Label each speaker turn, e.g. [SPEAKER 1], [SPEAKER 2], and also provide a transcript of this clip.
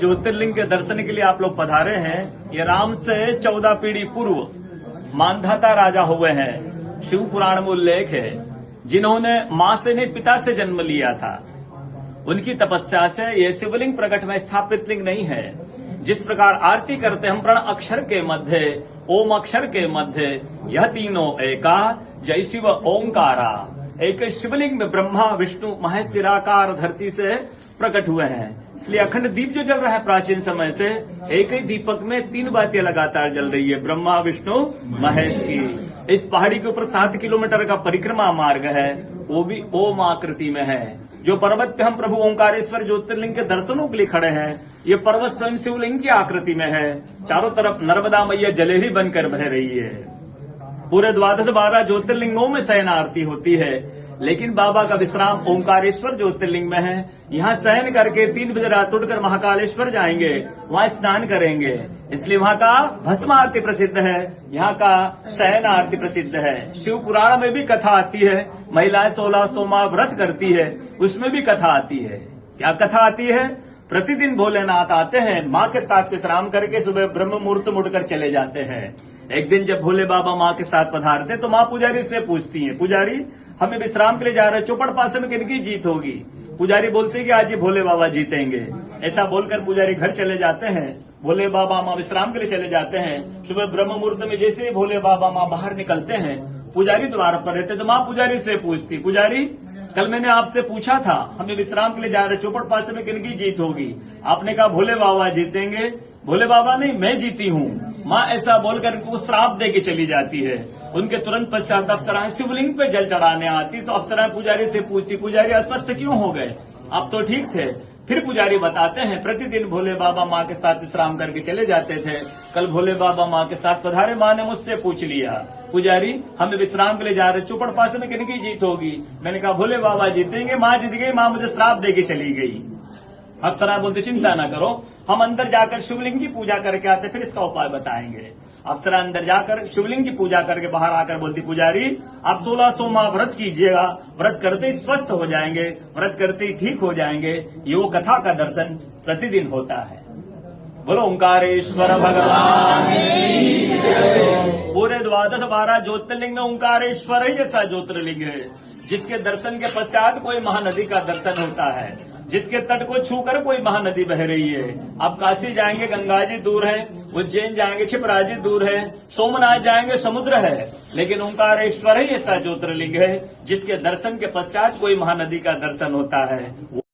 [SPEAKER 1] ज्योतिर्लिंग के दर्शन के लिए आप लोग पधारे हैं, ये राम से 14 पीढ़ी पूर्व मानधाता राजा हुए हैं। शिव पुराण में उल्लेख है, जिन्होंने मां से नहीं पिता से जन्म लिया था। उनकी तपस्या से ये शिवलिंग प्रकट में स्थापित लिंग नहीं है। जिस प्रकार आरती करते हम प्रण अक्षर के मध्य, ओम अक्षर के मध्य, यह तीनों एका, जय शिव ओंकारा। एक शिवलिंग में ब्रह्मा विष्णु महेश निराकार धरती से प्रकट हुए हैं। इसलिए अखंड दीप जो जल रहा है प्राचीन समय से, एक ही दीपक में 3 बातियां लगातार जल रही है, ब्रह्मा विष्णु महेश की। इस पहाड़ी के ऊपर 7 किलोमीटर का परिक्रमा मार्ग है, वो भी ओम आकृति में है। जो पर्वत पे हम प्रभु ओंकारेश्वर ज्योतिर्लिंग के दर्शनों के लिए खड़े हैं, ये पर्वत स्वयं शिवलिंग की आकृति में है। चारों तरफ नर्मदा मैया जलेहरी बनकर बह रही है। पूरे 12 ज्योतिर्लिंगों में शयन आरती होती है, लेकिन बाबा का विश्राम ओंकारेश्वर ज्योतिर्लिंग में है। यहाँ शयन करके 3 बजे रात उठकर महाकालेश्वर जाएंगे, वहाँ स्नान करेंगे। इसलिए वहाँ का भस्म आरती प्रसिद्ध है, यहाँ का शयन आरती प्रसिद्ध है। शिव पुराण में भी कथा आती है, महिलाएं 16 सोमवार व्रत करती है, उसमें भी कथा आती है। क्या कथा आती है? प्रतिदिन भोलेनाथ आते हैं, माँ के साथ विश्राम करके सुबह ब्रह्म मुहूर्त मुड़कर चले जाते हैं। एक दिन जब भोले बाबा माँ के साथ पधारते तो माँ पुजारी से पूछती है, पुजारी हमें विश्राम के लिए जा रहे हैं, चौपड़ पासे में किनकी जीत होगी? पुजारी बोलते हैं कि आज ही भोले बाबा जीतेंगे। ऐसा बोलकर पुजारी घर चले जाते हैं। भोले बाबा माँ विश्राम के लिए चले जाते हैं। सुबह ब्रह्म मुहूर्त में जैसे ही भोले बाबा माँ बाहर निकलते हैं, पुजारी द्वार पर रहते तो माँ पुजारी से पूछती, पुजारी कल मैंने आपसे पूछा था, हमें विश्राम के लिए जा रहे, चौपड़ पासे में किनकी जीत होगी? आपने कहा भोले बाबा जीतेंगे। भोले बाबा नहीं, मैं जीती हूँ। माँ ऐसा बोलकर उनको श्राप दे के चली जाती है। उनके तुरंत पश्चात अप्सराएं शिवलिंग पे जल चढ़ाने आती तो अप्सराएं पुजारी से पूछती, पुजारी अस्वस्थ क्यों हो गए? आप तो ठीक थे। फिर पुजारी बताते हैं, प्रतिदिन भोले बाबा माँ के साथ विश्राम करके चले जाते थे। कल भोले बाबा माँ के साथ पधारे, माँ ने मुझसे पूछ लिया, पुजारी हमें विश्राम के लिए जा रहे, चौपड़ पासे में किनकी जीत होगी? मैंने कहा भोले बाबा जीतेंगे। माँ जीत गई। माँ मुझे श्राप दे के चली गई। अप्सरा बोलते चिंता ना करो, हम अंदर जाकर शिवलिंग की पूजा करके आते, फिर इसका उपाय बताएंगे। अप्सरा अंदर जाकर शिवलिंग की पूजा करके बाहर आकर बोलती, पुजारी आप 16 सोमवार व्रत कीजिएगा, व्रत करते ही स्वस्थ हो जाएंगे, व्रत करते ही ठीक हो जाएंगे। ये कथा का दर्शन प्रतिदिन होता है। बोलो ओंकारेश्वर भगवान। पूरे 12 ज्योतिर्लिंग में ओंकारेश्वर ही ऐसा ज्योतिर्लिंग है जिसके दर्शन के पश्चात कोई महानदी का दर्शन होता है, जिसके तट को छूकर कोई महानदी बह रही है। आप काशी जाएंगे, गंगा जी दूर है, उज्जैन जाएंगे, क्षिप्रा जी दूर है, सोमनाथ जाएंगे, समुद्र है, लेकिन ओंकारेश्वर ही ऐसा ज्योतिर्लिंग है जिसके दर्शन के पश्चात कोई महानदी का दर्शन होता है।